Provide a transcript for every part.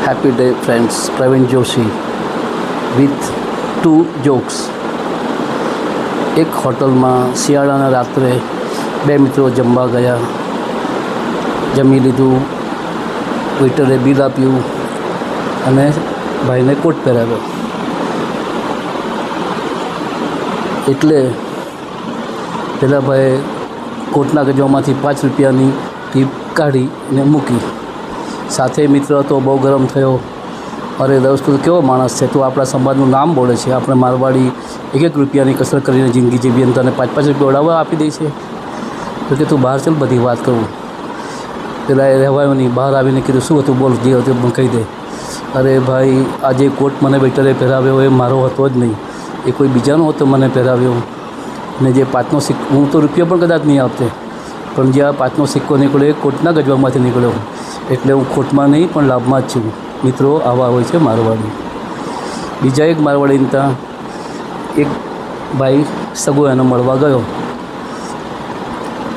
Happy day, friends. Praveen Joshi with two jokes. એક હોટલમાં શિયાળાના રાત્રે બે મિત્રો જમવા ગયા. જમી લીધું, વેઇટરે બિલ આપ્યું અને ભાઈને કોટ પહેરાવ્યો. એટલે પેલા ભાઈએ કોટના ગજવામાંથી 5 રૂપિયાની ટીપ કાઢીને મૂકી. સાથે મિત્ર તો બહુ ગરમ થયો. અરે દોસ્ત, તું કેવો માણસ છે, તું આપણા સમાજનું નામ બોલે છે. આપણે મારવાડી 1 રૂપિયાની કસરત કરીને જિંદગી જીવી અને તને 5 રૂપિયા ઉડાવવા આપી દે છે. તો કે તું બહાર ચાલ, બધી વાત કરું. પેલા એ રહેવાયો નહીં, બહાર આવીને કીધું શું હતું બોલ, જે હતું મને કહી દે. અરે ભાઈ, આજે કોટ મને વેઇટરે પહેરાવ્યો એ મારો હતો જ નહીં, એ કોઈ બીજાનો હતો મને પહેરાવ્યો. ને જે 5નો સિક્કો, હું તો રૂપિયો પણ કદાચ નહીં આપતે, પણ જે આ 5નો સિક્કો નીકળ્યો એ કોટના ગજવામાંથી નીકળ્યો. એટલે હું ખોટમાં નહીં પણ લાભમાં જ છું. મિત્રો આવા હોય છે મારવાડી. બીજા એક મારવાડીને ત્યાં એક ભાઈ સગો એને મળવા ગયો.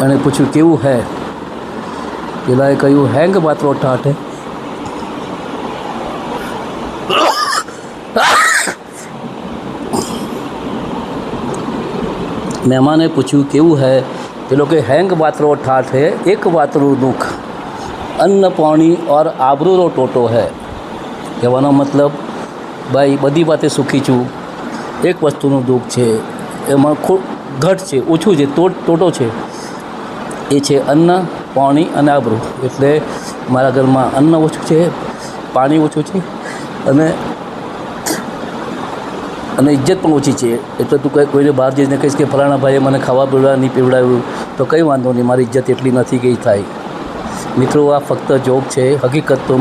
એણે પૂછ્યું કેવું હે? પેલાએ કહ્યું હેંગ બાતરો ઠાઠ હે. મહેમાને પૂછ્યું કેવું હે? પેલો કે હેંગ બાતરો ઠાઠ હે, એક બાતરું દુઃખ, અન્ન પાણી ઓર આબરૂનો ટોટો હે. કહેવાનો મતલબ ભાઈ બધી વાતે સુખી છું, એક વસ્તુનું દુઃખ છે, એમાં ઘટ છે, ઓછું છે, ટોટો છે, એ છે અન્ન પાણી અને આબરૂ. એટલે મારા ઘરમાં અન્ન ઓછું છે, પાણી ઓછું છે અને ઇજ્જત પણ ઓછી છે. એટલે તું કોઈને બહાર જઈને કહીશ કે ફલાણા ભાઈએ મને ખાવા પીવડાવ્યું નહીં પીવડાવ્યું તો કંઈ વાંધો નહીં, મારી ઇજ્જત એટલી નથી ગઈ થાય. મિત્રો, આ ફક્ત જોક છે. હકીકત તો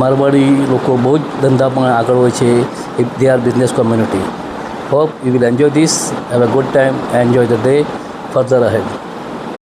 મારવાડી લોકો બહુ જ ધંધામાં આગળ હોય છે. They are business community. Hope you will enjoy this. Have a good time. Enjoy the day further ahead.